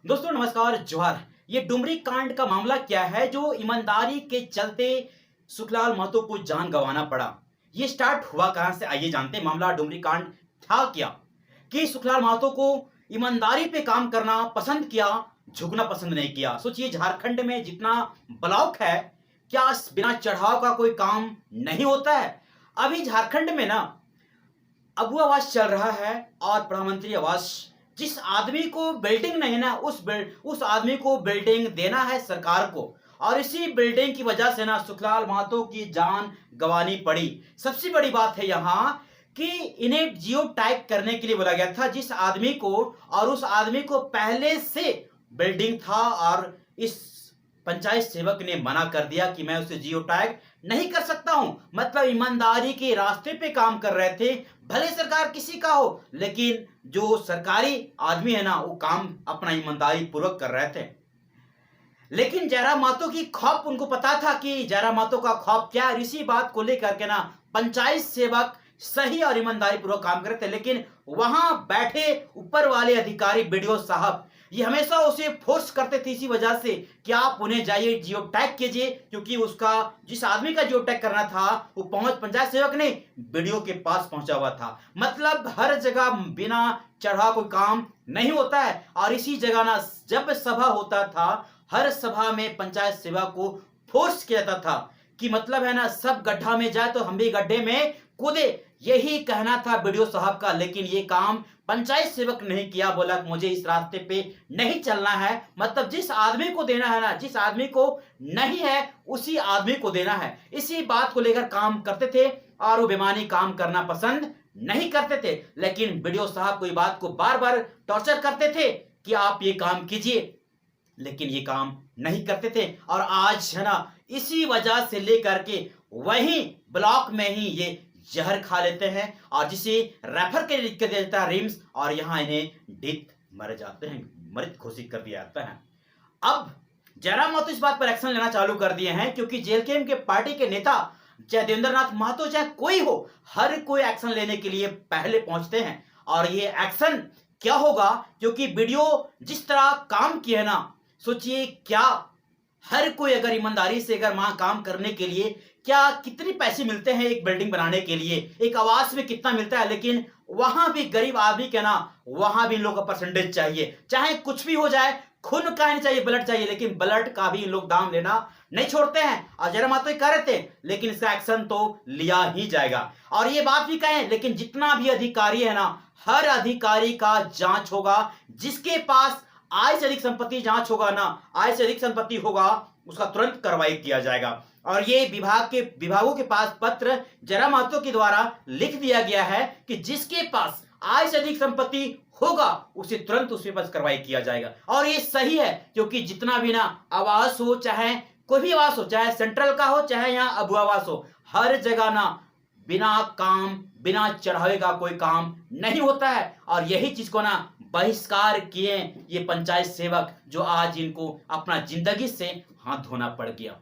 दोस्तों नमस्कार जोहार। ये डुमरी कांड का मामला क्या है जो ईमानदारी के चलते सुखलाल महतो को जान गंवाना पड़ा। ये स्टार्ट हुआ कहां से, आइए जानते हैं। मामला डुमरी कांड था क्या कि सुखलाल महतो को ईमानदारी पे काम करना पसंद किया, झुकना पसंद नहीं किया। सोचिए झारखंड में जितना ब्लॉक है, क्या बिना चढ़ाव का कोई काम नहीं होता है। अभी झारखंड में ना अबू आवास चल रहा है और प्रधानमंत्री आवास। जिस आदमी को बिल्डिंग नहीं ना उस आदमी को बिल्डिंग देना है सरकार को, और इसी बिल्डिंग की वजह से ना सुखलाल महतो की जान गंवानी पड़ी। सबसे बड़ी बात है यहाँ कि इन्हें जियो टैग करने के लिए बोला गया था जिस आदमी को, और उस आदमी को पहले से बिल्डिंग था और इस पंचायत सेवक ने मना कर दिया कि मैं उसे जियो टैग नहीं कर सकता हूं। मतलब ईमानदारी के रास्ते पे काम कर रहे थे, भले सरकार किसी का हो, लेकिन जो सरकारी आदमी है ना वो काम अपना ईमानदारी पूर्वक कर रहे थे। लेकिन जयराम महतो की खौफ उनको पता था कि जयराम महतो का खौफ क्या है। इसी बात को लेकर के ना पंचायत सेवक सही और ईमानदारी पूर्वक काम कर रहे थे, लेकिन वहां बैठे ऊपर वाले अधिकारी बीडीओ साहब ये हमेशा उसे फोर्स करते थे इसी वजह से कि आप उन्हें जाइए जियो टैग कीजिए, क्योंकि उसका जिस आदमी का जियो टैग करना था वो पहुंच पंचायत सेवक ने बीडीओ के पास पहुंचा हुआ था। मतलब हर जगह बिना चढ़ा कोई काम नहीं होता है। और इसी जगह ना जब सभा होता था, हर सभा में पंचायत सेवक को फोर्स किया जाता था कि मतलब है ना सब गड्ढा में जाए तो हम भी गड्ढे में कूदे, यही कहना था बीडीओ साहब का। लेकिन ये काम पंचायत सेवक नहीं किया, बोला मुझे इस रास्ते पे नहीं चलना है। मतलब जिस आदमी को देना है ना, जिस आदमी को नहीं है उसी आदमी को देना है। इसी बात को लेकर काम करते थे और वो बेमानी काम करना पसंद नहीं करते थे। लेकिन बीडीओ साहब को ये बात को बार बार टॉर्चर करते थे कि आप ये काम कीजिए, लेकिन ये काम नहीं करते थे। और आज है ना इसी वजह से लेकर के वही ब्लॉक में ही ये जहर खा लेते हैं और जिसे रेफर के लिख के दिया जाता है रिम्स, और यहाँ इन्हें डेथ मर जाते हैं, मृत घोषित कर दिया जाता है। अब जयराम महतो इस बात पर एक्शन लेना चालू कर दिए हैं, क्योंकि जेएलकेएम के पार्टी के नेता चाहे देवेंद्रनाथ महतो चाहे कोई हो, हर कोई एक्शन लेने के लिए पहले पहुंचते हैं। और ये एक्शन क्या होगा, क्योंकि वीडियो जिस तरह काम किया है ना, सोचिए क्या हर कोई अगर ईमानदारी से अगर वहां काम करने के लिए क्या कितने पैसे मिलते हैं एक बिल्डिंग बनाने के लिए, एक आवास में कितना मिलता है, लेकिन वहां भी गरीब आदमी के ना वहां भी इन लोगों का परसेंटेज चाहिए। चाहे कुछ भी हो जाए, खून का नहीं चाहिए, ब्लड चाहिए, लेकिन ब्लड का भी इन लोग दाम लेना नहीं छोड़ते हैं। और जयराम महतो कह रहे थे, लेकिन इसका एक्शन तो लिया ही जाएगा। और ये बात भी कहें, लेकिन जितना भी अधिकारी है ना, हर अधिकारी का जांच होगा। जिसके पास आय से अधिक संपत्ति जांच होगा ना, आय से अधिक संपत्ति होगा उसका तुरंत कार्रवाई किया जाएगा। और ये विभागों के पास पत्र जयराम महतो के द्वारा लिख दिया गया है कि जिसके पास आय से अधिक संपत्ति होगा उसे तुरंत उस पर कार्रवाई किया जाएगा। और ये सही है, क्योंकि जितना भी ना आवास हो, चाहे कोई भी आवास हो, चाहे सेंट्रल का हो चाहे यहाँ अबू आवास हो, हर जगह ना बिना काम बिना चढ़ावे का कोई काम नहीं होता है। और यही चीज को ना बहिष्कार किए ये पंचायत सेवक, जो आज इनको अपना जिंदगी से हाथ धोना पड़ गया।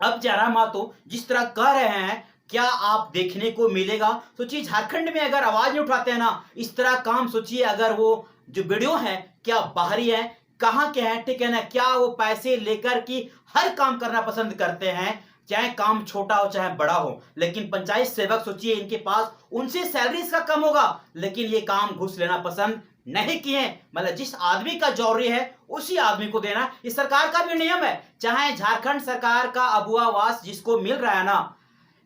अब जयराम महतो जिस तरह कह रहे हैं, क्या आप देखने को मिलेगा। सोचिए झारखंड में अगर आवाज नहीं उठाते हैं ना इस तरह काम, सोचिए अगर वो जो वीडियो है क्या बाहरी है, कहाँ के हैं, ठीक है ना, क्या वो पैसे लेकर की हर काम करना पसंद करते हैं, चाहे काम छोटा हो चाहे बड़ा हो। लेकिन पंचायत सेवक सोचिए इनके पास उनसे सैलरी इसका कम होगा, लेकिन ये काम घूस लेना पसंद नहीं किए। मतलब जिस आदमी का जरूरी है उसी आदमी को देना, ये सरकार का भी नियम है। चाहे झारखंड सरकार का अबू आवास जिसको मिल रहा है ना,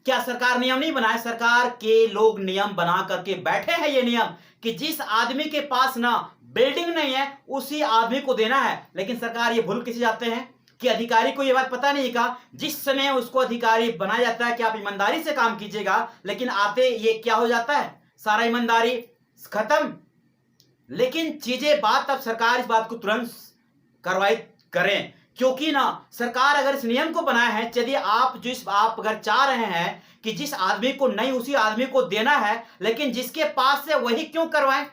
क्या सरकार नियम नहीं बनाए, सरकार के लोग नियम बना करके बैठे हैं। ये नियम कि जिस आदमी के पास ना बिल्डिंग नहीं है उसी आदमी को देना है। लेकिन सरकार ये भूल किसे जाते हैं कि अधिकारी को ये बात पता नहीं का, जिस समय उसको अधिकारी बनाया जाता है कि आप ईमानदारी से काम कीजिएगा, लेकिन आते ये क्या हो जाता है, सारा ईमानदारी खत्म। लेकिन चीजें बात अब सरकार इस बात को तुरंत कार्रवाई करें, क्योंकि ना सरकार अगर इस नियम को बनाया है, यदि आप अगर चाह रहे हैं कि जिस आदमी को नहीं उसी आदमी को देना है, लेकिन जिसके पास है वही क्यों करवाएं।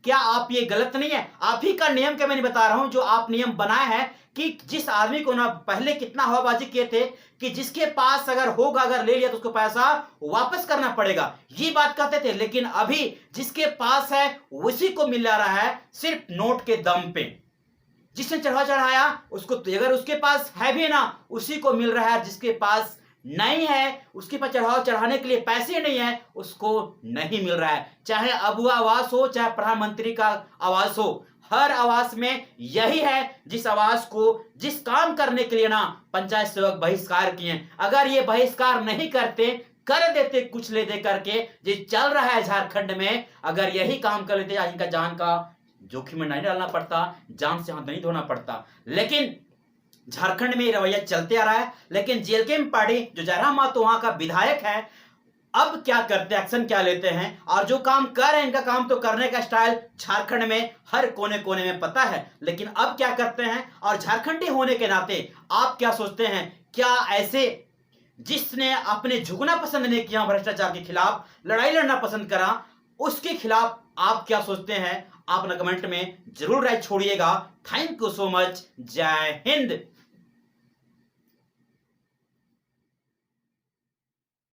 क्या आप ये गलत नहीं है, आप ही का नियम क्या मैं नहीं बता रहा हूं, जो आप नियम बनाए हैं कि जिस आदमी को ना पहले कितना हवाबाजी किए थे कि जिसके पास अगर होगा, अगर ले लिया तो उसको पैसा वापस करना पड़ेगा, ये बात कहते थे। लेकिन अभी जिसके पास है उसी को मिल रहा है सिर्फ नोट के दम पे। जिसने चढ़ाया उसको, तो अगर उसके पास है भी ना, उसी को मिल रहा है, जिसके पास नहीं है, उसके पास चढ़ाने के लिए पैसे नहीं है, उसको नहीं मिल रहा है। चाहे अबुआ आवास हो, चाहे प्रधानमंत्री का आवास हो, हर आवास में यही है, जिस आवास को, जिस काम करने के लिए ना पंचायत सेवक बहिष्कार किए, अगर ये बहिष्कार नहीं करते, कर देते कुछ ले दे करके, जो चल रहा है झारखंड में, अगर यही काम कर लेते, इनका जान का जोखिम में नहीं डालना पड़ता, जान से हाथ नहीं धोना पड़ता। लेकिन झारखंड में रवैया चलते आ रहा है। लेकिन जेएलकेएम पार्टी, जो जयराम मातो वहां का विधायक है, अब क्या करते हैं, एक्शन क्या लेते हैं, और जो काम कर रहे हैं, इनका काम तो करने का स्टाइल झारखंड में हर कोने कोने में पता है, लेकिन अब क्या करते हैं, और झारखंडी होने के नाते आप क्या सोचते हैं, क्या ऐसे जिसने अपने झुकना पसंद नहीं किया, भ्रष्टाचार के खिलाफ लड़ाई लड़ना पसंद करा, उसके खिलाफ आप क्या सोचते हैं, आप कमेंट में जरूर राय छोड़िएगा। Thank you so much. जय हिंद।